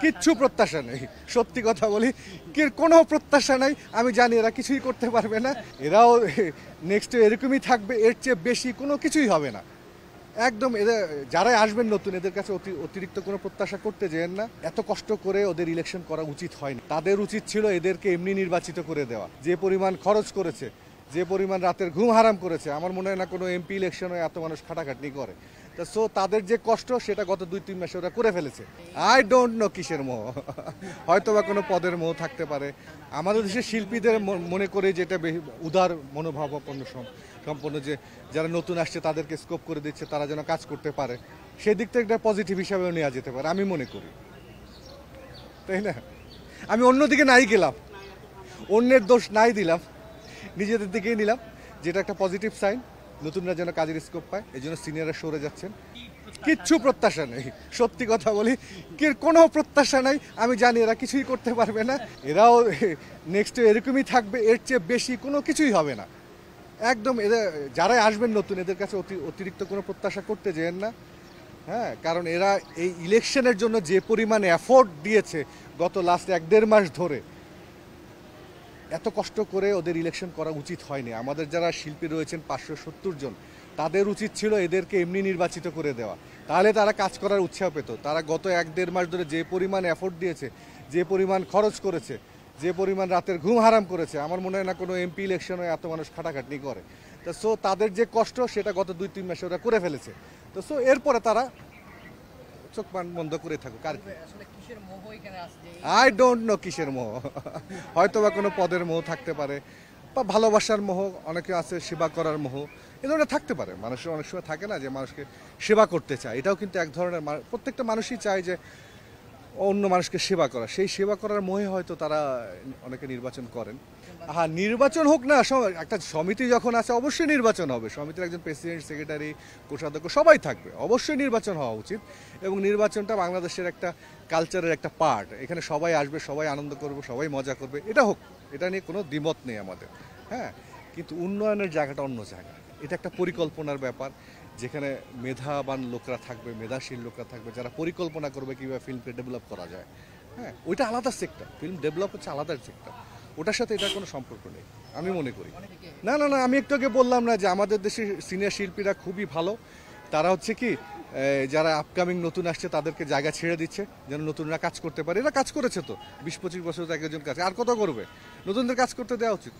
কিচ্ছু প্রত্যাশা নেই, সত্যি কথা বলি, কোনো প্রত্যাশা নাই। আমি জানি এরা কিছুই করতে পারবে না, এরাও নেক্সট এরকমই থাকবে, এর চেয়ে বেশি কোনো কিছুই হবে না। একদম এদের যারাই আসবেন নতুন, এদের কাছে অতিরিক্ত কোনো প্রত্যাশা করতে যেন না। এত কষ্ট করে ওদের ইলেকশন করা উচিত হয়নি, তাদের উচিত ছিল এদেরকে এমনি নির্বাচিত করে দেওয়া। যে পরিমাণ খরচ করেছে, যে পরিমাণ রাতের ঘুম হারাম করেছে, আমার মনে হয় না কোনো এমপি ইলেকশনে এত মানুষ খাটাখাটনি করে। সো তাদের যে কষ্ট সেটা গত 2-3 মাসে ওরা করে ফেলেছে। আই ডোন্ট নো কিসের মোহ, হয়তো বা কোনো পদের মোহ থাকতে পারে। আমাদের দেশের শিল্পীদের মনে করে যেটা উদার মনোভাবাপন্ন সম্পন্ন, যে যারা নতুন আসছে তাদেরকে স্কোপ করে দিচ্ছে, তারা যেন কাজ করতে পারে, সেই দিক থেকে একটা পজিটিভ হিসাবেও নেওয়া যেতে পারে আমি মনে করি, তাই না? আমি অন্যদিকে নাই গেলাম, অন্যের দোষ নাই দিলাম, নিজেদের দিকেই নিলাম, যেটা একটা পজিটিভ সাইন। নতুনরা যেন কাজের স্কোপ পায়, এই জন্য সিনিয়ররা সরে যাচ্ছেন। কিচ্ছু প্রত্যাশা নেই, সত্যি কথা বলি, কোনো প্রত্যাশা নাই। আমি জানি এরা কিছুই করতে পারবে না, এরাও নেক্সট এরকমই থাকবে, এর চেয়ে বেশি কোনো কিছুই হবে না। একদম এদের যারাই আসবেন নতুন, এদের কাছে অতিরিক্ত কোনো প্রত্যাশা করতে যেন না। হ্যাঁ, কারণ এরা এই ইলেকশনের জন্য যে পরিমাণে এফোর্ট দিয়েছে গত লাস্ট 1-1.5 মাস ধরে, এত কষ্ট করে ওদের ইলেকশন করা উচিত হয়নি। আমাদের যারা শিল্পী রয়েছেন 570 জন, তাদের উচিত ছিল এদেরকে এমনি নির্বাচিত করে দেওয়া, তাহলে তারা কাজ করার উৎসাহ পেত। তারা গত 1-1.5 মাস ধরে যে পরিমাণ এফোর্ট দিয়েছে, যে পরিমাণ খরচ করেছে, যে পরিমাণ রাতের ঘুম হারাম করেছে, আমার মনে হয় না কোনো এমপি ইলেকশনে এত মানুষ খাটাখাটনি করে। তো সো তাদের যে কষ্ট সেটা গত 2-3 মাসে ওরা করে ফেলেছে। তো সো এরপরে তারা চোখ বন্ধ করে থাকুক। আর আই ডোন্ট নো কিসের মোহ, হয়তো বা কোনো পদের মোহ থাকতে পারে, বা ভালোবাসার মোহ, অনেকে আছে সেবা করার মোহ, এ ধরনের থাকতে পারে। মানুষের অনেক সময় থাকে না যে মানুষকে সেবা করতে চায়, এটাও কিন্তু এক ধরনের, প্রত্যেকটা মানুষই চায় যে অন্য মানুষকে সেবা করা, সেই সেবা করার মোহে হয়তো তারা অনেকে নির্বাচন করেন। হ্যাঁ, নির্বাচন হোক না, একটা সমিতি যখন আছে অবশ্যই নির্বাচন হবে, সমিতির একজন প্রেসিডেন্ট, সেক্রেটারি, কোষাধ্যক্ষ সবাই থাকবে, অবশ্যই নির্বাচন হওয়া উচিত। এবং নির্বাচনটা বাংলাদেশের একটা কালচারের একটা পার্ট, এখানে সবাই আসবে, সবাই আনন্দ করবে, সবাই মজা করবে, এটা হোক, এটা নিয়ে কোনো দ্বিমত নেই আমাদের। হ্যাঁ, কিন্তু উন্নয়নের জায়গাটা অন্য জায়গা, এটা একটা পরিকল্পনার ব্যাপার, যেখানে মেধাবান লোকরা থাকবে, মেধাশীল লোকরা থাকবে, যারা পরিকল্পনা করবে কীভাবে ফিল্মকে ডেভেলপ করা যায়। হ্যাঁ, ওইটা আলাদা সেক্টর, ফিল্ম ডেভেলপ হচ্ছে আলাদা সেক্টর, ওটার সাথে এটার কোনো সম্পর্ক নেই আমি মনে করি। না না না, আমি একটু আগে বললাম না যে আমাদের দেশের সিনিয়র শিল্পীরা খুবই ভালো। তারা হচ্ছে কি, যারা আপকামিং নতুন আসছে তাদেরকে জায়গা ছেড়ে দিচ্ছে যেন নতুনরা কাজ করতে পারে। এরা কাজ করেছে তো 20-25 বছর একজন কাজ, আর কত করবে? নতুনদের কাজ করতে দেওয়া উচিত।